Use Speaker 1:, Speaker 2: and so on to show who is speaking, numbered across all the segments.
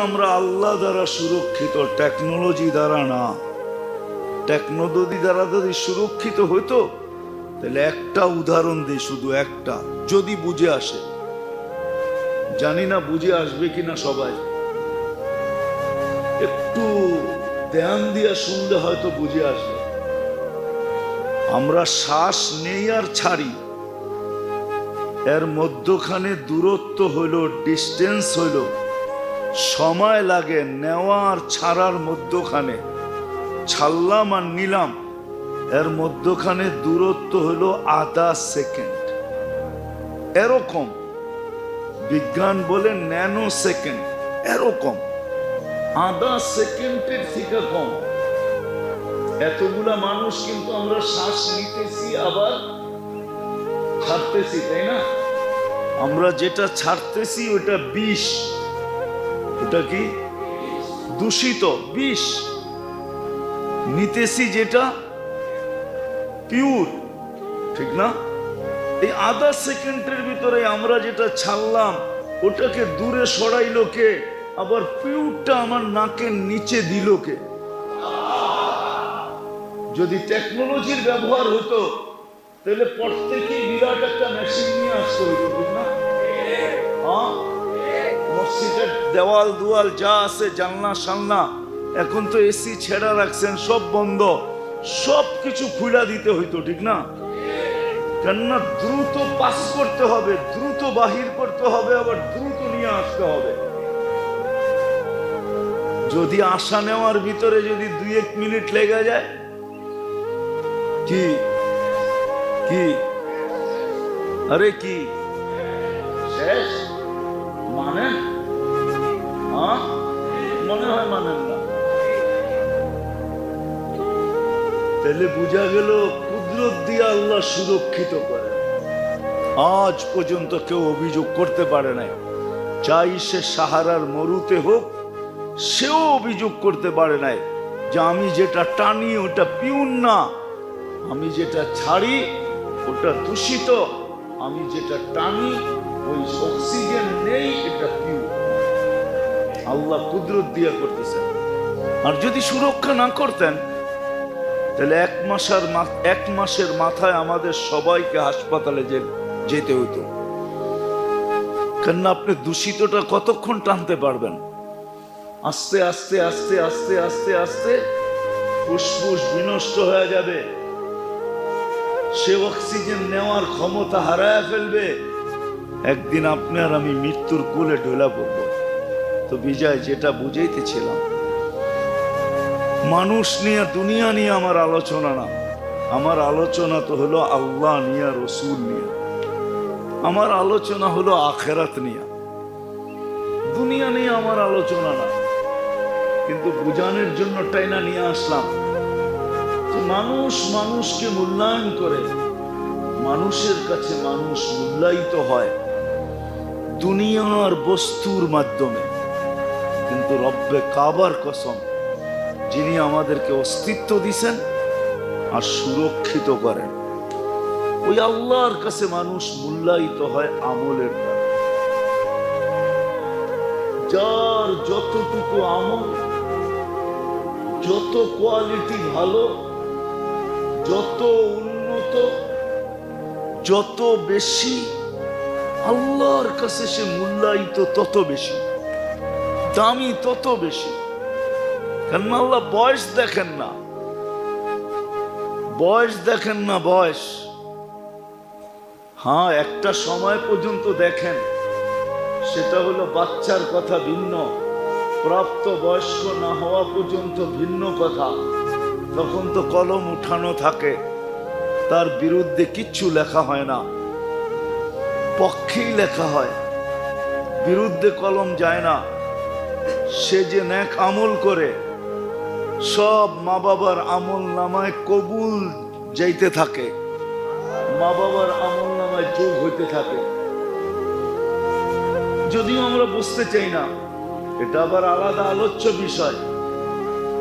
Speaker 1: আমরা আল্লাহ দ্বারা সুরক্ষিত, টেকনোলজি দ্বারা না। টেকনোলজি দ্বারা যদি সুরক্ষিত হইতো তাহলে একটা উদাহরণ দিই, শুধু একটা, যদি বুঝে আসে, জানি না বুঝে আসবে কিনা, সবাই একটু ধ্যান দিয়ে শুনলে হয়তো বুঝে আসবে। আমরা শ্বাস নেই আর ছাড়ি, এর মধ্যখানে দূরত্ব হইল, ডিস্টেন্স হইল, সময় লাগে নেওয়া আর ছাড়ার মধ্যখানে, ছাড়লাম আর নিলাম, এর মধ্যখানে দূরত্ব হলো আধা সেকেন্ড। এরকম বিজ্ঞান বলে ন্যানো সেকেন্ড, এরকম আধা সেকেন্ডের থেকে কম। এতগুলা মানুষ কিন্তু আমরা শ্বাস নিতেছি আবার ছাড়তেছি, তাই না? আমরা যেটা ছাড়তেছি ওটা বিষ, ওটা কি দূষিত বিষ, নিতেছি যেটা পিওর, ঠিক না? এই আধা সেকেন্ডের ভিতরে আমরা যেটা ছাড়লাম ওটাকে দূরে সরাইলো কে? আবার পিওরটা আমার নাকের নিচে দিল কে? যদি টেকনোলজির ব্যবহার হতো তাহলে প্রত্যেকেই বিরাট একটা মেশিন নিয়ে আসতে হইতো, ঠিক না? মসজিদের দেওয়াল দুয়াল যা আছে, জানলা সালনা, এখন তো এসি ছেড়া রাখছেন, সব বন্ধ, সব কিছু খুলা দিতে হইতো, ঠিক না? কেননা দ্রুত পাস করতে হবে, দ্রুত বাহির করতে হবে, আবার দ্রুত নিয়ে আসতে হবে। যদি আসা নেওয়ার ভিতরে যদি 2-1 মিনিট লেগে যায়, কি কি আরে কি শেষ? মানেন? মনে হয় মানেন না। তাহলে বোঝা গেল কুদরত দিয়ে আল্লাহ সুরক্ষিত করে। আজ পর্যন্ত কেউ অভিযোগ করতে পারে নাই, চাই সে সাহারার মরুতে হোক, সেও অভিযোগ করতে পারে নাই যে আমি যেটা টানি ওটা পিউর না, আমি যেটা ছাড়ি ওটা দূষিত, আমি যেটা টানি ওই অক্সিজেন নেই, এটা পিউর। আল্লাহ কুদরত দিয়া করতেছেন। আর যদি সুরক্ষা না করতেন তাহলে 1 মাসের মাথায় আমাদের সবাইকে হাসপাতালে যেতে হতো। কেননা আপনি দূষিতটা কতক্ষণ টানতে পারবেন? আস্তে আস্তে আস্তে আস্তে আস্তে আস্তে ফুসফুস বিনষ্ট হয়ে যাবে, সে অক্সিজেন নেওয়ার ক্ষমতা হারায় ফেলবে, একদিন আপনি আর আমি মৃত্যুর কোলে ঢোলা পড়ব। তো বিজয়, যেটা বুঝাইতেছিলাম, মানুষ নিয়ে, দুনিয়া নিয়ে আমার আলোচনা না, আমার আলোচনা তো হলো আল্লাহ নিয়ে, রসুল নিয়ে, আমার আলোচনা হলো আখেরাত নিয়ে, দুনিয়া নিয়ে আমার আলোচনা না। কিন্তু বুঝানোর জন্য টাইনা নিয়ে আসলাম। মানুষ মানুষকে মূল্যায়ন করে, মানুষের কাছে মানুষ মূল্যায়িত হয় দুনিয়ার বস্তুর মাধ্যমে, কিন্তু রব্বে কাবার কসম, যিনি আমাদেরকে অস্তিত্ব দিছেন আর সুরক্ষিত করেন, ওই আল্লাহর কাছে মানুষ মূল্যায়িত হয় আমলের দ্বারা। যার যতটুকু আমল, যত কোয়ালিটি ভালো, যত উন্নত, যত বেশি, আল্লাহর কাছে সে মূল্যায়িত তত বেশি, দামি তত বেশি। কেন আল্লাহ বয়স দেখেন না, বয়স দেখেন না, বয়স হ্যাঁ একটা সময় পর্যন্ত দেখেন, সেটা হলো বাচ্চার কথা ভিন্ন, প্রাপ্ত বয়স্ক না হওয়া পর্যন্ত ভিন্ন কথা। তখন তো কলম উঠানো থাকে, তার বিরুদ্ধে কিচ্ছু লেখা হয় না, পক্ষেই লেখা হয়, বিরুদ্ধে কলম যায় না। সে যে নেক আমল করে সব মা বাবার আমল নামায় কবুল যাইতে থাকে, মা বাবার আমল নামায় যোগ হইতে থাকে। যদিও আমরা বুঝতে চাই না, এটা আবার আলাদা আলোচ্য বিষয়,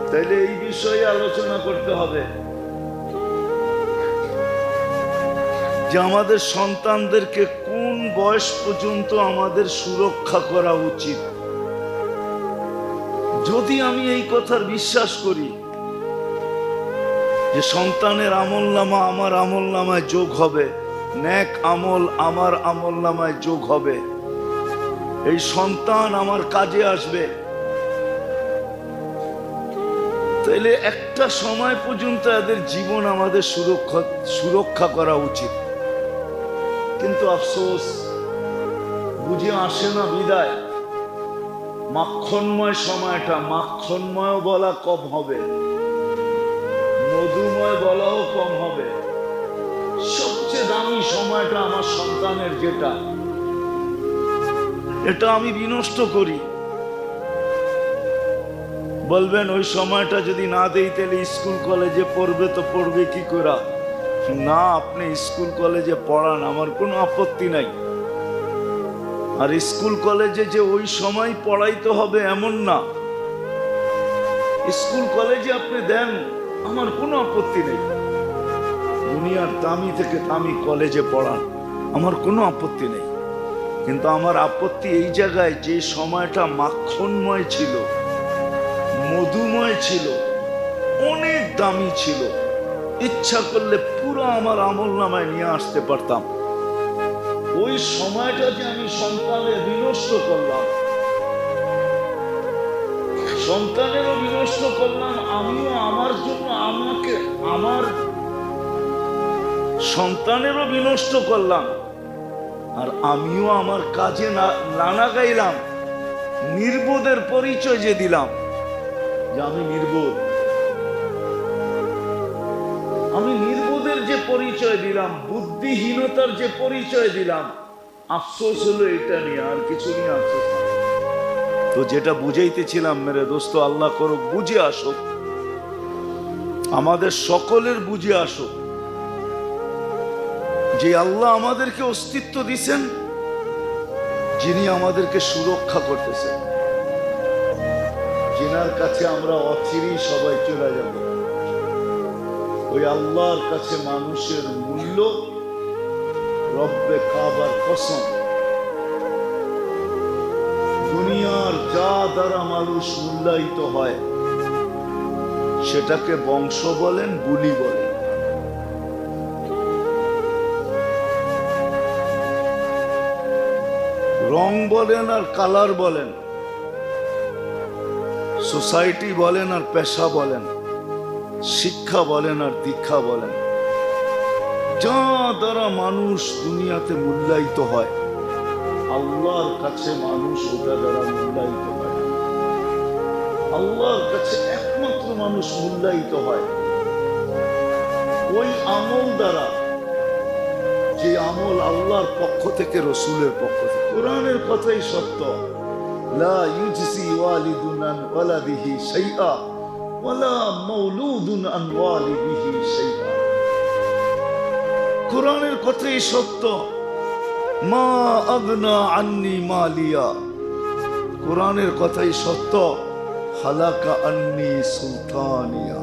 Speaker 1: তাইলে এই বিষয়ে আলোচনা করতে হবে যে আমাদের সন্তানদেরকে কোন বয়স পর্যন্ত আমাদের সুরক্ষা করা উচিত। যদি আমি এই কথার বিশ্বাস করি যে সন্তানের আমলনামা আমার আমলনামায় যোগ হবে, নেক আমল আমার আমলনামায় যোগ হবে, এই সন্তান আমার কাজে আসবে, তাহলে একটা সময় পর্যন্ত এদের জীবন আমাদের সুরক্ষা করা উচিত। কিন্তু আফসোস বুঝে আসে না বিদায় মাখনময় সময়টা, মাখনময় বলা কম হবে, মধুময় বলাও কম হবে। সবচেয়ে দামি সময়টা আমার সন্তানের যেটা, এটা আমি বিনষ্ট করি। বলবেন ওই সময়টা যদি না দেই তাহলে স্কুল কলেজে পড়বে, তো পড়বে কি করে? না, আপনি স্কুল কলেজে পড়ান, আমার কোনো আপত্তি নাই। আর স্কুল কলেজে যে ওই সময় পড়াইতে হবে এমন না, স্কুল কলেজে আপনি দেন, আমার কোনো আপত্তি নেই। দুনিয়ার দামি থেকে দামি কলেজে পড়ান, আমার কোনো আপত্তি নেই। কিন্তু আমার আপত্তি এই জায়গায় যে সময়টা মাখনময় ছিল, মধুময় ছিল, অনেক দামি ছিল, ইচ্ছা করলে পুরো আমার আমলনামায় নিয়ে আসতে পারতাম, ওই সময়টা যে আমি সন্তানের বিনষ্ট করলাম, সন্তানেরও বিনষ্ট করলাম, আমিও আমার জন্য আমার সন্তানেরও বিনষ্ট করলাম, আর আমিও আমার কাজে না গাইলাম, নির্বোধের পরিচয় যে দিলাম যে আমি নির্বোধ, আমি নির্বোধের যে পরিচয় দিলাম, বুদ্ধিহীনতার যে পরিচয় দিলাম, আফসোস হলো এটা নিয়ে, আর কিছু নিয়ে আফসোস না। তো যেটা বুঝাইতেছিলাম মেরে দোস্ত, আল্লাহ করুক বুঝে আসুক, আমাদের সকলের বুঝে আসুক যে আল্লাহ আমাদেরকে অস্তিত্ব দিছেন, যিনি আমাদেরকে সুরক্ষা করতেছেন, যিনার কাছে আমরা অচিরেই সবাই চলে যাব। ওই আল্লাহর কাছে মানুষের মূল্য, রব্বে কাবার কসম, দুনিয়ার যা দ্বারা মানুষ মূল্যায়িত হয় সেটাকে বংশ বলেন, বুলি বলেন, রং বলেন আর কালার বলেন, সোসাইটি বলেন আর পেশা বলেন, শিক্ষা বলেন আর দীক্ষা বলেন, যা দ্বারা মানুষ দুনিয়াতে মূল্যায়িত হয়, আল্লাহর কাছে মানুষ ওটা দ্বারা মূল্যায়িত হয়। আল্লাহর কাছে একমাত্র মানুষ মূল্যায়িত হয় ওই আমল দ্বারা, যে আমল আল্লাহর পক্ষ থেকে, রসুলের পক্ষ থেকে। কোরআনের কথাই সত্য, লা ইউজসি ওয়ালিদুন আন ওয়ালাদিহি শাইআ ওয়ালা মাউলুদুন আন ওয়ালিদিহি শাইআ। কোরআনের কথাই সত্য, মা আগনা আন্নি মালিয়া। কোরআনের কথাই সত্য, হালাকা আন্নি সুলতানিয়া।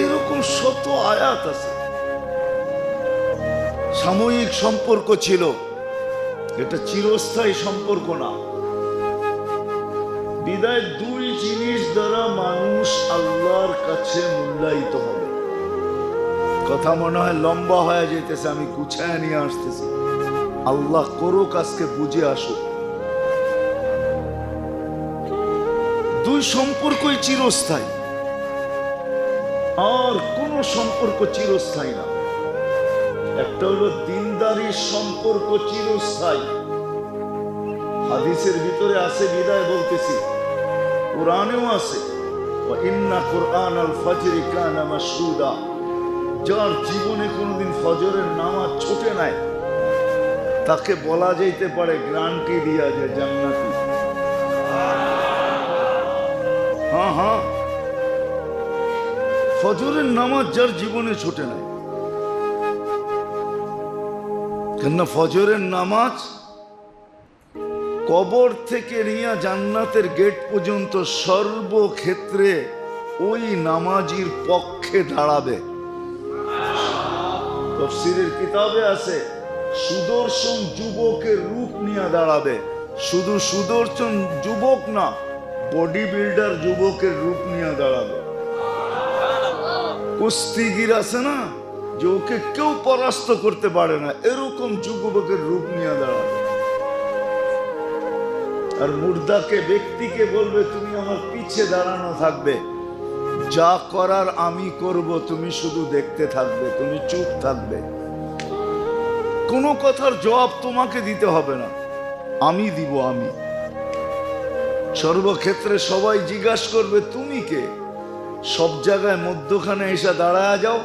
Speaker 1: এরকম শত আয়াত আছে। সাময়িক সম্পর্ক ছিল, এটা চিরস্থায়ী সম্পর্ক না। বিদায় দুই জিনিস দ্বারা মানুষ আল্লাহর কাছে মূল্যায়িত হবে। কথা মনে হয় লম্বা হয়ে যেতেছে, আমি গুছায় নিয়ে আসতেছি। আল্লাহ করুক আজকে বুঝে আসুক। দুই সম্পর্কই চিরস্থায়ী, আর কোন সম্পর্ক চিরস্থায়ী না। একটা হলো দিনদারির সম্পর্ক, চিরস্থায়ী। হাদিসের ভিতরে আছে, বিদায় বলতেছি, কোরআনেও আছে, ওয়া ইন্না কুরআনাল ফাজরি কানা মাশহুদা। যার জীবনে কোনোদিন ফজরের নামাজ ছোটে নাই, তাকে বলা যাইতে পারে গ্যারান্টি দিয়া যে জান্নাতি। হ্যাঁ হ্যাঁ, ফজরের নামাজ যার জীবনে ছোটে নাই, কেননা ফজরের নামাজ কবর থেকে নিয়ে জান্নাতের গেট পর্যন্ত সর্বক্ষেত্রে ওই নামাজির পক্ষে দাঁড়াবে। তাফসীরের কিতাবে আছে, সুদর্শন যুবকের রূপ নিয়ে দাঁড়াবে। শুধু সুদর্শন যুবক না, বডি বিল্ডার যুবকের রূপ নিয়ে দাঁড়াবে। কুস্তিগির আছে না, যে ওকে কেউ পরাস্ত করতে পারে না, এরকম যুবকের রূপ নিয়ে দাঁড়াবে। আর মুর্দাকে, ব্যক্তিকে বলবে তুমি আমার পিছে দাঁড়ানো থাকবে, যা করার আমি করব, তুমি শুধু দেখতে থাকবে, তুমি চুপ থাকবে, কোনো কথার জবাব তোমাকে দিতে হবে না, আমি দিব। আমি সর্বক্ষেত্রে সবাই জিজ্ঞাসা করবে তুমি কে, সব জায়গায় মধ্যখানে এসে দাঁড়ায় যাও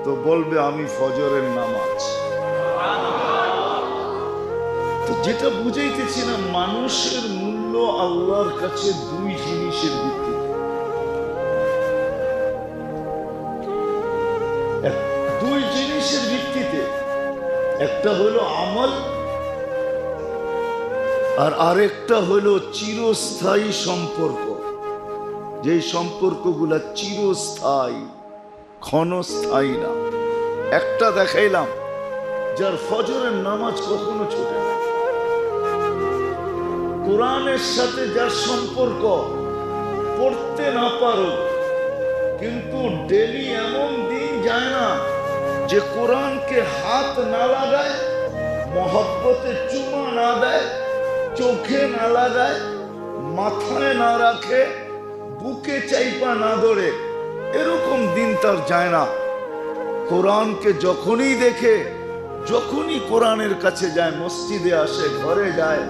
Speaker 1: তো বলবে আমি ফজরের নামাজ। তো যেটা বুঝাইতেছি না, মানুষের মূল্য আল্লাহর কাছে দুই জিনিসের ভিত্তিতে। দুই জিনিসের ভিত্তিতে, একটা হলো আমল, আর আরেকটা হলো চিরস্থায়ী সম্পর্ক। যে সম্পর্কগুলা চিরস্থায়ী, ক্ষণস্থায়ী না। একটা দেখাইলাম, যার ফজরের নামাজ কখনো ছোটে না, কোরআনের সাথে যার সম্পর্ক, পড়তে না পারো কিন্তু ডেলি এমন দিন যায় না যে কোরআনকে হাত না লাগায়, মহব্বতে চুমা না দেয়, চোখে না লাগায়, মাথায় না রাখে, বুকে চাইপা না ধরে, এরকম দিন তার যায় না। কোরআনকে যখনই দেখে, যখনই কোরআনের কাছে যায়, মসজিদে আসে, ঘরে যায়,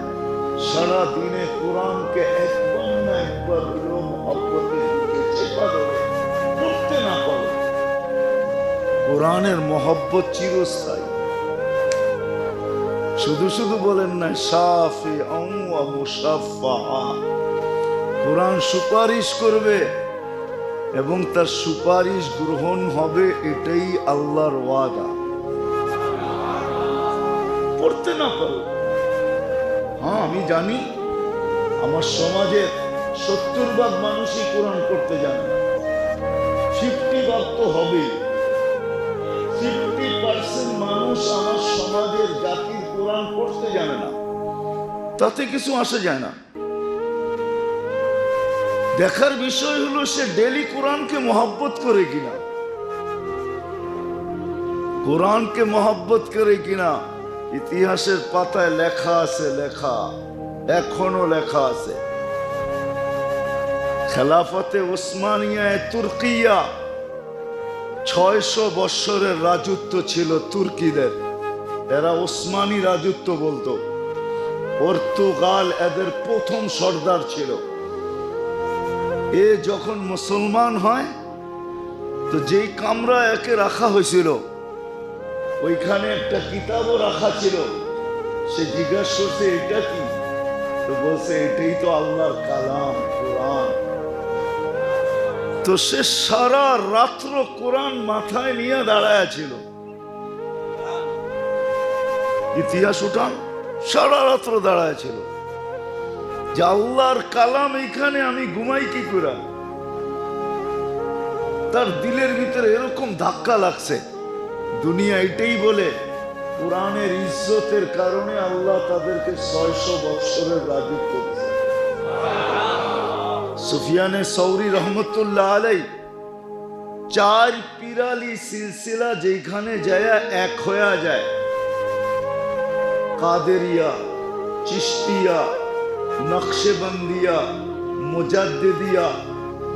Speaker 1: সারা দিনে কোরআনকে একবার না একবার হলো মহব্বতে বুকে চেপা ধরে, পড়তে না পারে। কোরআনের মহব্বত চিরস্থায়ী। শুধু শুধু বলেন না শাফিআন ওয়া মুশাফফা, কোরআন সুপারিশ করবে এবং তার সুপারিশ গ্রহণ হবে, এটাই আল্লাহর ওয়াদা। পড়তে না পারো, হ্যাঁ আমি জানি আমার সমাজের 70% মানুষই কোরআন পড়তে জানে না, 50% তো হবে। 50% মানুষ আমার সমাজের জাতির কোরআন পড়তে জানে না, তাতে কিছু আসে যায় না। দেখার বিষয় হলো সে ডেলি কোরআনকে মহব্বত করে কিনা, কোরআনকে মহব্বত করে কিনা। ইতিহাসের পাতায় লেখা আছে, লেখা এখনো লেখা আছে, খেলাফতে ওসমানিয়ায় তুর্কিয়া 600 বৎসরের রাজত্ব ছিল তুর্কিদের, এরা ওসমানী রাজত্ব বলতো। পর্তুগাল এদের প্রথম সর্দার ছিল। এ যখন মুসলমান হয় তো যেই কামরা একে রাখা হয়েছিল, ওইখানে একটা কিতাবও রাখা ছিল। সে জিজ্ঞাসা করছে এটা কি, তো বলছে এটাই তো আল্লাহর কালাম কোরআন। তো সে সারা রাত্র কোরআন মাথায় নিয়ে দাঁড়ায় ছিল। ইতিহাস উঠান, সারা রাত্র দাঁড়ায় ছিল যে আল্লাহর কালাম এইখানে আমি ঘুমাই কি করে। তার দিলের ভিতরে এরকম ধাক্কা লাগছে, দুনিয়া এটাই বলে কোরআনের ইজ্জতের কারণে আল্লাহ তাদেরকে 600 বৎসরের রাজত্ব দিয়েছে। সুফিয়ানে সৌরি রহমতুল্লাহ আলাইহি 4 পিরালি সিলসিলা যেখানে যায় এক হয়ে যায়, কাদেরিয়া, চিশতিয়া, নকশবন্দিয়া, মুজাদ্দিদিয়া,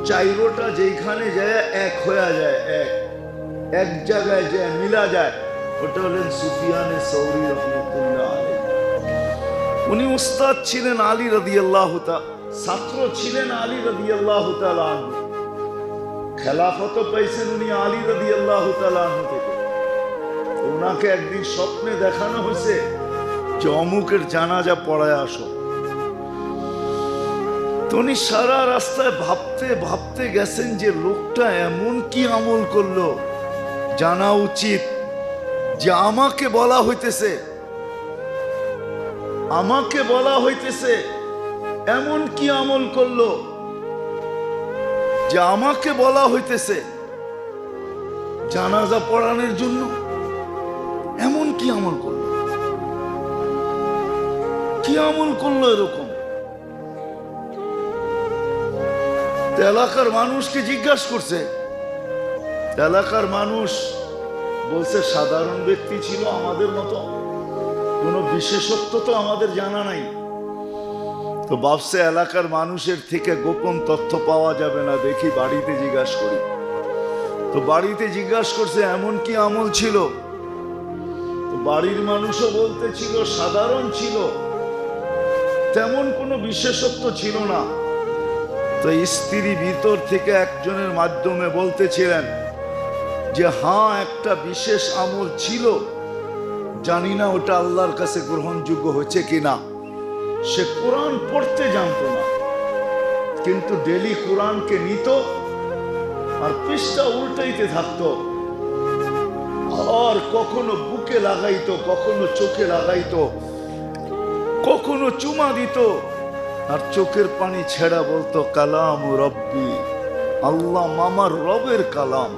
Speaker 1: 4টা যেখানে যায় এক হয়ে যায়, এক জায়গায় যায় মিলা যায়, ওটা হলেন সুফিয়ানে সৌরি রহমতুল্লাহ আলাইহি। উনি উস্তাদ ছিলেন আলী রাদিয়াল্লাহু তাআলা, ছাত্র ছিলেন আলী রাদিয়াল্লাহু তাআলা আনহু। খেলাফত পাইছেন উনি আলী রাদিয়াল্লাহু তাআলা আনহু থেকে। ওনাকে একদিন স্বপ্নে দেখানো হয়েছে যে অমুকের জানাজা পড়ায় আসো। তো উনি সারা রাস্তায় ভাবতে ভাবতে গেছেন যে লোকটা এমন কি আমল করলো, জানা উচিত যে আমাকে বলা হইতেছে এমন কি আমল করলো, যে আমাকে বলা হইতেছে জানাজা পড়ানোর জন্য, এমন কি আমল করলো, কি আমল করলো এরকম। এলাকার মানুষকে জিজ্ঞাসা করছে, এলাকার মানুষ বলছে সাধারণ ব্যক্তি ছিল আমাদের মতো, কোনো বিশেষত্ব তো আমাদের জানা নাই। তো ভাবছে এলাকার মানুষের থেকে গোপন তথ্য পাওয়া যাবে না, দেখি বাড়িতে জিজ্ঞাসা করি। তো বাড়িতে জিজ্ঞাসা করছে এমন কি আমল ছিল। তো বাড়ির মানুষও বলতেছিল সাধারণ ছিল, তেমন কোনো বিশেষত্ব ছিল না। তো স্ত্রী ভিতর থেকে একজনের মাধ্যমে বলতেছিলেন যে হ্যাঁ একটা বিশেষ আমল ছিল, জানি না ওটা আল্লাহর কাছে গ্রহণযোগ্য হচ্ছে কিনা। সে কোরআন পড়তে জানতো না, কিন্তু ডেলি কোরআনকে নিত আর পৃষ্ঠা উল্টাইতে থাকতো, আর কখনো বুকে লাগাইতো, কখনো চোখে লাগাইতো, কখনো চুমা দিত, আর চোখের পানি ছেড়া বলতো কালাম রব্বি, আল্লাহ মামার রবের কালাম,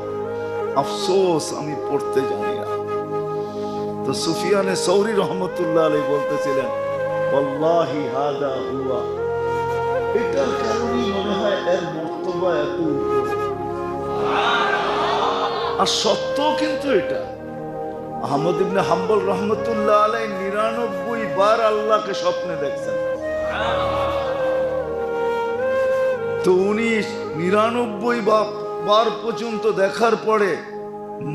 Speaker 1: আফসোস আমি পড়তে জানি না। তো সুফিয়ানে সৌরি রহমতুল্লাহ আলাইহি বলতেছিলেন ওয়াল্লাহি হাদা হুয়া, এটার কারণেই মনে হয় এর মর্তবা এত উপরে। আর সত্য কিন্তু এটা। আহমদ ইবনে হাম্বল রহমতুল্লাহ আলাইহি 99 বার আল্লাহকে স্বপ্নে দেখছেন। তো উনি 99 বার পর্যন্ত দেখার পরে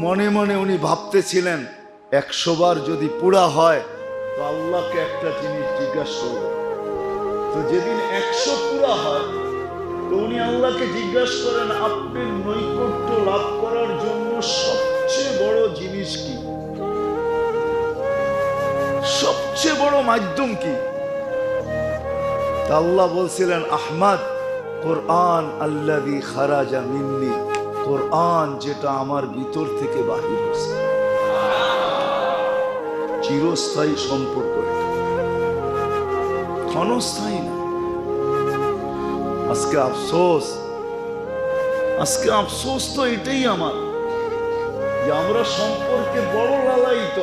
Speaker 1: মনে মনে উনি ভাবতেছিলেন 100 বার যদি পুরা হয় তো আল্লাহকে একটা জিনিস জিজ্ঞাসা করব। তো যেদিন 100 পুরা হয় তো উনি আল্লাহকে জিজ্ঞাসা করেন আপনি নৈকট্য লাভ করার জন্য সবচেয়ে বড় জিনিস কি, সবচেয়ে বড় মাধ্যম কি? আল্লাহ বলছিলেন আহমদ কোরআন আল্লাযী খারাজা মিন্নি, কোরআন যেটা আমার ভিতর থেকে বাহির হয়েছে। চিরস্থায়ী সম্পর্ক, ক্ষণস্থায়ী না। আজকে আফসোস, আজকে আফসোস তো এটাই আমার, যে আমরা সম্পর্কে বড় লালায়িত,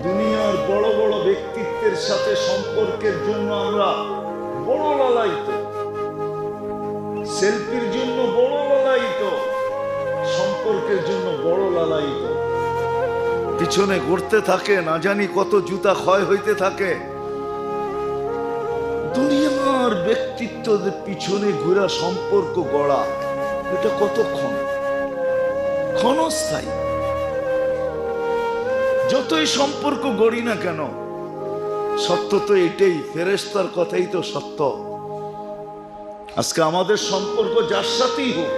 Speaker 1: দুনিয়ার বড় বড় ব্যক্তিত্বের সাথে সম্পর্কের জন্য আমরা বড় লালায়িত, সেলফির জন্য বড় লালায়িত, সম্পর্কের জন্য বড় লালায়িত। পিছনে ঘুরতে থাকে, না জানি কত জুতা ক্ষয় হইতে থাকে। দুনিয়ার ব্যক্তিত্বদের পিছনে ঘুরা সম্পর্ক গড়া, এটা কতক্ষণ? ক্ষণস্থায়ী। যতই সম্পর্ক গড়ি না কেন, সত্য তো এটাই, ফেরেশতার কথাই তো সত্য। আজকে আমাদের সম্পর্ক যার সাথেই হোক,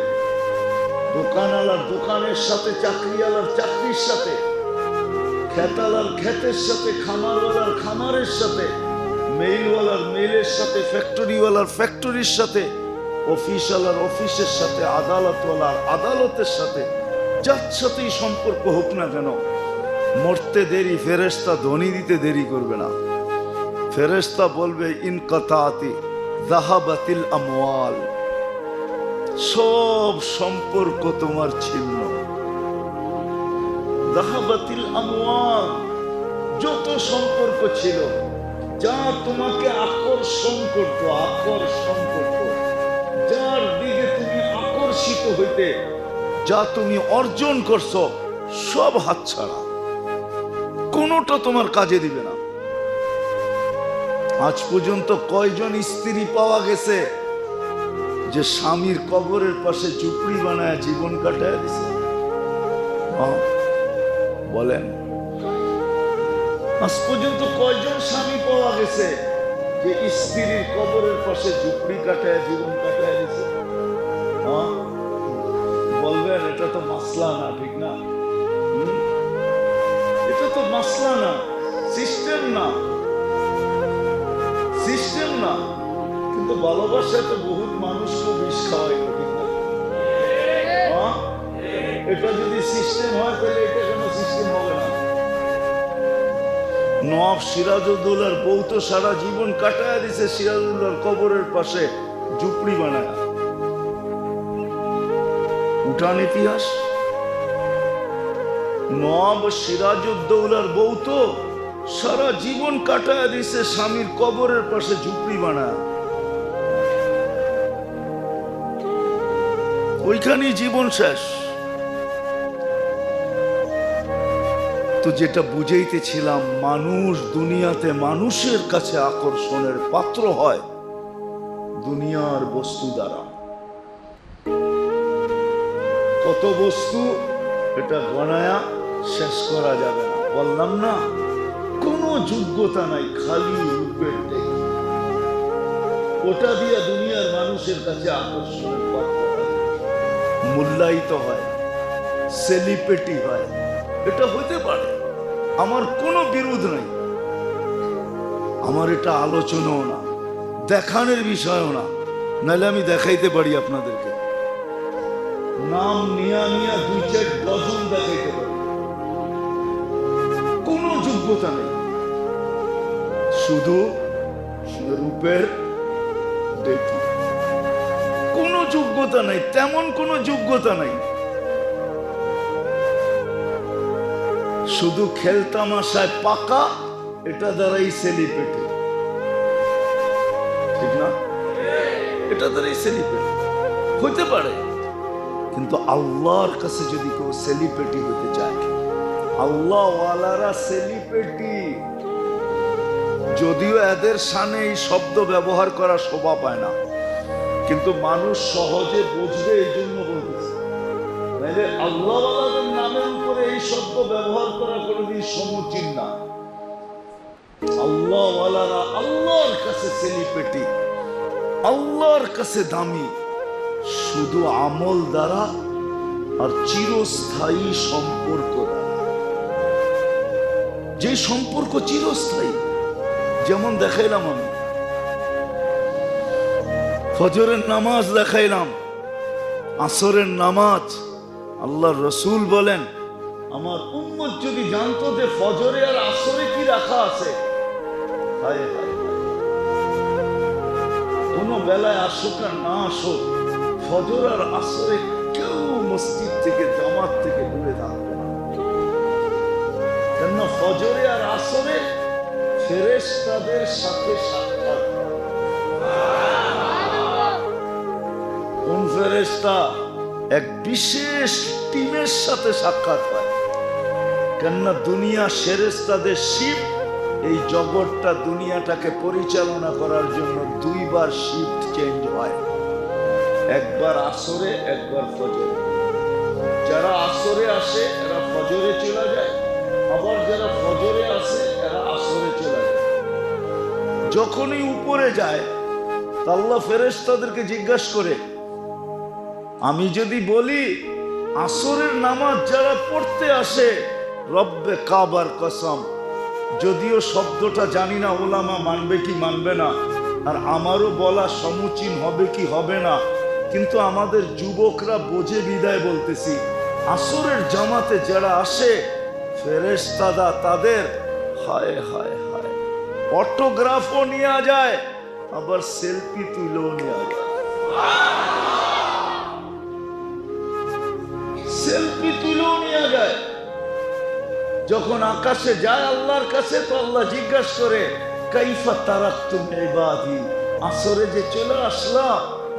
Speaker 1: দোকানওয়ালার দোকানের সাথে, চাকরিওয়ালার চাকরির সাথে, খেতালার খেতের সাথে, খামারওয়ালার খামারের সাথে, মেইলওয়ালার মেইলের সাথে, ফ্যাক্টরিওয়ালার ফ্যাক্টরির সাথে, অফিসওয়ালার অফিসের সাথে, আদালতওয়ালার আদালতের সাথে, যার সাথেই সম্পর্ক হোক না কেন, মরতে দেরি, ফেরেশতা ধ্বনি দিতে দেরি করবে না। ফেরেশতা বলবে ইনকাতাতি যাহাবাতিল আমওয়াল, সব সম্পর্ক তোমার ছিন্ন। যাহাবাতিল আমওয়াল, যত সম্পর্ক ছিল, যা তোমাকে আকর্ষণ করত, যার দিকে তুমি আকর্ষিত হইতে, যা তুমি অর্জন করছো, সব হাতছাড়া, কোনোটা তোমার কাজে দিবে না। আজ পর্যন্ত কয়জন স্ত্রী পাওয়া গেছে যে স্বামীর কবরের পাশে ঝুপড়ি বানায় জীবন কাটায় দিছে? বলেন, আজ পর্যন্ত কয়জন স্বামী পাওয়া গেছে যে স্ত্রীর কবরের পাশে ঝুপড়ি কাটায় জীবন কাটায় দিছে? বলবেন এটা তো মাসলা না, ঠিক না? এটা তো মাসলা না, সিস্টেম না, সিস্টেম না। কিন্তু ভালোবাসায় তো বহুত মানুষকে বিষ খাওয়াই, ঠিক না? এটা যদি সিস্টেম হয় তাহলে এটা কেন সিস্টেম হবে না? নবাব সিরাজউদ্দৌলার বউ তো সারা জীবন কাটায় দিছে সিরাজউদ্দৌলার কবরের পাশে ঝুপড়ি বানায়। উঠান ইতিহাস, নবাব সিরাজউদ্দৌলার বউ তো সারা জীবন কাটায় দিছে স্বামীর কবরের পাশে ঝুপড়ি বানায়। ওইখানেই জীবন শেষ। তো যেটা বুঝাইতেছিলাম, মানুষ দুনিয়াতে মানুষের কাছে আকর্ষণের পাত্র হয় দুনিয়ার বস্তু দ্বারা। কত বস্তু এটা গণায়া শেষ করা যাবে না। বললাম না, কোনো যোগ্যতা নাই, খালি রূপের টেক। ওটা দিয়ে দুনিয়ার মানুষের কাছে আকর্ষণের পাত্র হয়, মূল্যায়িত হয়, সেলিব্রিটি হয়। এটা হতে পারে, আমার কোনো বিরোধ নাই। আমার এটা আলোচনাও না, দেখানোর বিষয়ও না। নাহলে আমি দেখাইতে পারি আপনাদেরকে, নাম নিয়া নিয়া 2-4 ডজন দেখাইতে পারি। কোনো যোগ্যতা নেই, শুধু রূপের দেখি। কোনো যোগ্যতা নাই, তেমন কোনো যোগ্যতা নাই। শুধু খেলতামাশায় পাকা, এটা দ্বারাই সেলিব্রিটি, ঠিক না? এটা দ্বারাই সেলিব্রিটি হতে পারে। কিন্তু আল্লাহর কাছে যদি কেউ সেলিব্রিটি হতে চায়, আল্লাহ ওয়ালারা সেলিব্রিটি। যদিও এদের সামনে এই শব্দ ব্যবহার করা শোভা পায় না, কিন্তু মানুষ সহজে বুঝবে এই জন্য বলতেছে। নাইলে আল্লাহ ওয়ালাদের নামের উপরে এই শব্দ ব্যবহার করা কোনোদিন সমুচিত না। আল্লাহ ওয়ালারা আল্লাহর কাছে সেলিব্রিটি, আল্লাহর কাছে দামি, শুধু আমল দ্বারা আর চিরস্থায়ী সম্পর্ক দ্বারা। যে সম্পর্ক চিরস্থায়ী, যেমন দেখাইলাম আমি ফজরের নামাজ দেখাইলাম, আসরের নামাজ। আল্লাহর রসুল বলেন, আমার উম্মত যদি জানতো যে ফজরে আর আসরে কি রাখা আছে, হায় হায়, কোন বেলায় আসুক আর না আসুক, ফজর আর আসরে কেউ মসজিদ থেকে জামাত থেকে দূরে থাকবে না। কেন? ফজরে আর আসরে ফেরেশতাদের সাথে সাক্ষাৎ। কোন ফেরেশতা? এক বিশেষ টিমের সাথে সাক্ষাৎ হয়। কেননা দুনিয়া ফেরেশতাদের শিফট, এই জগৎটা দুনিয়াটাকে পরিচালনা করার জন্য 2 বার শিফট চেঞ্জ হয়, একবার আসরে, একবার ফজরে। যারা আসরে আসে এরা ফজরে চলে যায়, আবার যারা ফজরে আসে এরা আসরে চলে যায়। যখনই উপরে যায় আল্লাহ ফেরেশতাদেরকে জিজ্ঞাসা করে, আমি যদি বলি আসরের নামাজ যারা পড়তে আসে, রব্বে কাবার কসম, যদিও শব্দটা জানি না ওলামা মানবে কি মানবে না, আর আমারও বলা সমুচীন হবে কি হবে না, কিন্তু আমাদের যুবকরা বোঝে বিদায় বলতেছি, আসরের জামাতে যারা আসে ফেরেশতারা তাদের হায় হায় হায় অটোগ্রাফও নেওয়া যায়, আবার সেলফি তুলেও নেওয়া যায়। সেলফি তুলেও নেওয়া যায়। যখন আকাশে যায় আল্লাহর কাছে, তো আল্লাহ জিজ্ঞাসা করে, কাইফা তারাকতুম ইবাদি, আসরে যে চলে আসলা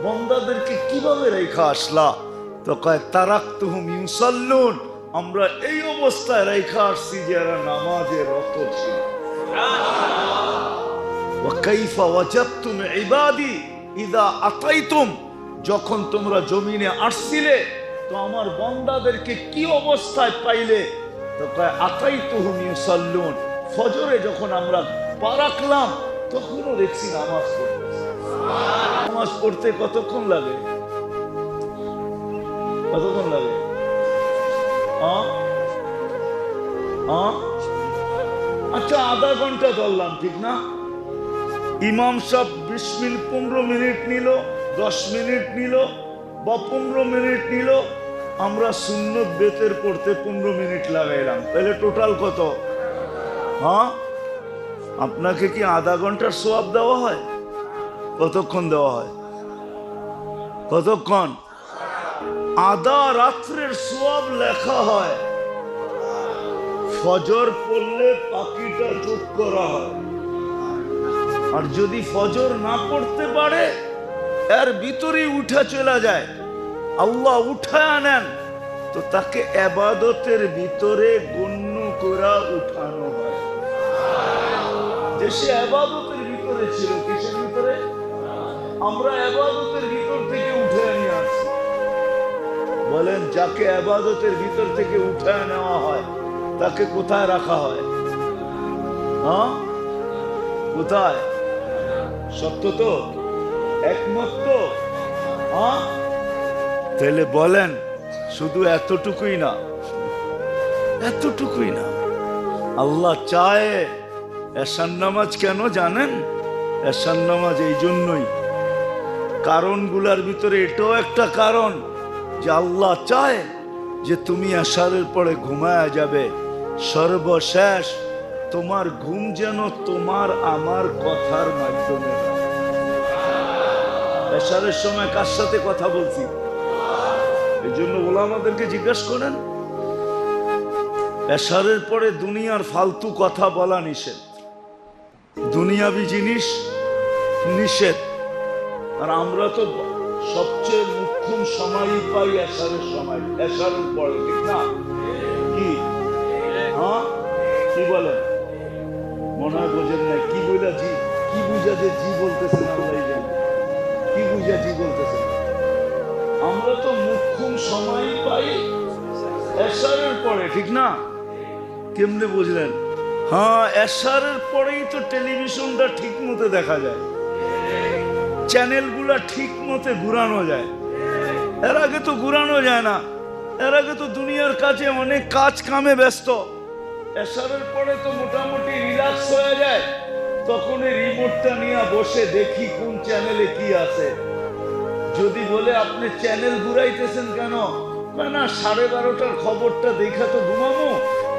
Speaker 1: বান্দাদেরকে কিভাবে রেখা আসলা? তো কয় তারাকতুহুম ইউসাল্লুন, আমরা এই অবস্থায় রেখা আসছি যারা নামাজে রত ছিল। ওয়া কাইফা ওয়াজাদতুম ইবাদি ইযা আতাইতুম, যখন তোমরা জমিনে আসছিলে তো আমার বান্দাদেরকে কি অবস্থায় পাইলে? তো কয় আতাইতুহুম ইউসাল্লুন, ফজরে যখন আমরা পা রাখলাম তখনও দেখছি নামাজ পড়তেছে। নামাজ পড়তে কতক্ষণ লাগে? কতক্ষণ লাগে? আচ্ছা, আধা ঘন্টা ধরলাম, ঠিক না? ইমাম সাহেব 20 মিনিট 15 মিনিট নিল, 10 মিনিট নিল বা 15 মিনিট নিল, আমরা সুন্নত বেতের পড়তে 15 মিনিট লাগাইলাম, তাহলে টোটাল কত? আপনাকে কি আধা ঘন্টার সওয়াব দেওয়া হয়? কতক্ষণ দেওয়া হয়? কতক্ষণ? আধা রাত্রের সওয়াব লেখা হয়। ফজর পড়লে বাকিটা যোগ করা হয়। আর যদি ফজর না পড়তে পারে এর ভিতরেই উঠা চলে যায়, আল্লাহ উঠায় আনেন তো তাকে ইবাদতের ভিতরে গণ্য করা উঠানো হয়। যে সে ইবাদতের ভিতরে ছিল, কিসের ভিতরে? আমরা ইবাদতের ভিতর থেকে উঠে নিয়ে আসছি। বলেন, যাকে ইবাদতের ভিতর থেকে উঠায় নেওয়া হয় তাকে কোথায় রাখা হয়? হ্যাঁ, কোথায়? সত্য তো, একমত তো? হ্যাঁ, তাহলে বলেন, শুধু এতটুকুই না, এতটুকুই না, আল্লাহ চায় এশার নামাজ কেন জানেন? এশার নামাজ এই জন্যই, কারণগুলার ভিতরে এটাও একটা কারণ যে আল্লাহ চায় যে তুমি এশারের পরে ঘুমায়া যাবে, সর্বশেষ তোমার ঘুম যেন তোমার আমার কথার মাধ্যমে। এশারের সময় কার সাথে কথা বলছি? এই জন্য ওলামাদেরকে জিজ্ঞাসা করেন, এশারের পরে দুনিয়ার ফালতু কথা বলা নিষেধ, দুনিয়াবি জিনিস নিষেধ। আর আমরা তো সবচেয়ে মুখ্যম সময়ই পাই এশারের সময়, এশারের পরে, ঠিক না? কি হ্যাঁ, কি বলেন? মনে হয় বোঝেন না। কি বুঝা জি, কি বুঝা যে জি বলতেছেন? আল্লাহ জানে কি বুঝা জি বলতেছেন। আমরা তো মুখ্যম সময়ই পাই এশারের পরে, ঠিক না? কেমনে বুঝলেন? হ্যাঁ, এশারের পরেই তো টেলিভিশনটা ঠিক মতো দেখা যায়, চ্যানেলগুলা ঠিক মতো ঘুরানো যায়। এর আগে তো ঘুরানো যায় না, এর আগে তো দুনিয়ার কাছে অনেক কাজ কামে ব্যস্ত। এশারের পরে তো মোটামুটি রিল্যাক্স হয়ে যায়, তখন এই রিমোটটা নিয়ে বসে দেখি কোন চ্যানেলে কি আছে। যদি বলে আপনি চ্যানেল ঘুরাইতেছেন কেন? না, 12:30টার খবরটা দেখা তো ঘুমাবো,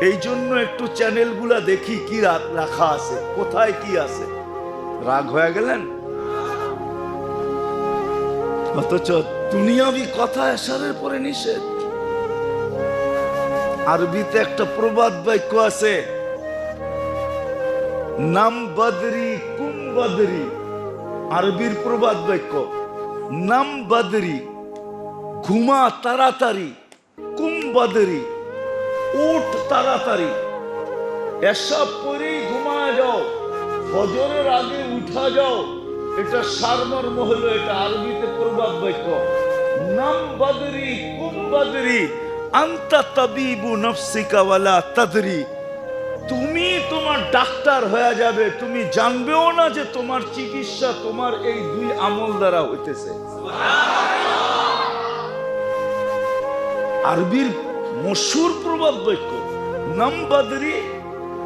Speaker 1: এই জন্য একটু চ্যানেলগুলা দেখি কি রাখা আছে, কোথায় কি আছে। রাগ হয়ে গেলেন? অথচ দুনিয়াবি কথা এশারের পরে নিষেধ। আরবিতে একটা প্রবাদ বাক্য আছে, নাম বদরি কুম বদরি। আরবির প্রবাদ বাক্য, নাম বদরি, ঘুমা তাড়াতাড়ি, কুম বদরি, উঠ তাড়াতাড়ি। এসব পরেই ঘুমায় যাও, ফজরের আগে উঠা যাও। এটা সারমর্ম হলো, এটা আরবিতে প্রবাদ বাক্য। নাম বদরি কুম বদরি আনতা তাবিবু নফসিকা ওয়ালা তাদরি। তুমি তোমার ডাক্তার হয়ে যাবে, তুমি জানবেও না যে তোমার চিকিৎসা তোমার এই দুই আমল দ্বারা হইতেছে। আরবির মশহুর প্রবাদ বাক্য, নাম বদরি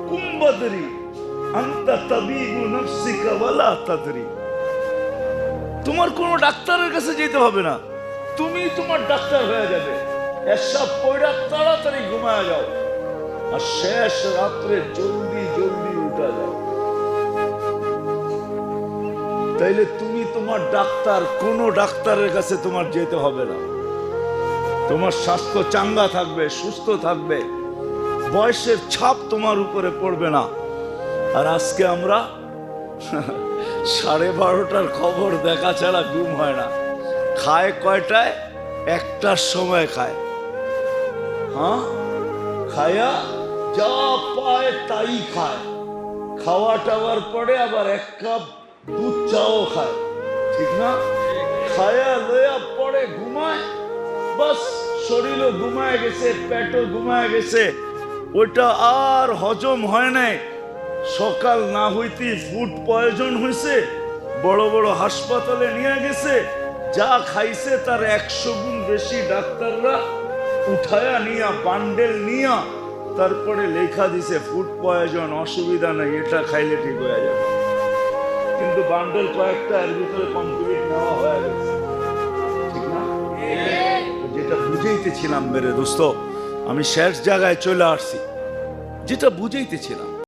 Speaker 1: কুম বদরি আনতা তাবিবু নফসিকা ওয়ালা তাদরি। তোমার কোনো ডাক্তারের কাছে যেতে হবে না, তুমি তোমার ডাক্তার হয়ে যাবে। এসব পয়রা তাড়াতাড়ি ঘুমায় যাও, আর শেষ রাত্রে জলদি জলদি উঠা যাও। তাইলে তুমি তোমার ডাক্তার, কোন ডাক্তারের কাছে তোমার যেতে হবে না। তোমার স্বাস্থ্য চাঙ্গা থাকবে, সুস্থ থাকবে, বয়সের ছাপ তোমার উপরে পড়বে না। আর আজকে আমরা 12:30টার খবর দেখা ছাড়া ঘুম হয় না। খায় কয়টায়? 1টার সময় খায়। হ্যাঁ, খায়া যা পায় তাই খায়। খাওয়া টাওয়ার পরে আবার 1 কাপ দুধ চাও খায়, ঠিক না? খায়া লয়া পরে ঘুমায়, বাস শরীরও ঘুমায় গেছে, পেটও ঘুমায় গেছে, ওইটা আর হজম হয় নাই। সকাল না হইতেই ফুড পয়জন হয়েছে, বড় বড় হাসপাতালে নিয়ে গেছে। যা খাইছে তার 100 গুণ বেশি ডাক্তাররা উঠায়া নিয়া, বান্ডেল নিয়া তারপরে লেখা দিছে ফুড পয়জন, অসুবিধা নাই, এটা খাইলে ঠিক হয়ে যাবে। কিন্তু বান্ডেল কয়েকটা এর ভিতরে কমপ্লিট নেওয়া হয়ে গেছে, ঠিক না? যেটা বুঝাইতেছিলাম মেরে দোস্ত, আমি শেষ জায়গায় চলে আসছি, যেটা বুঝাইতেছিলাম,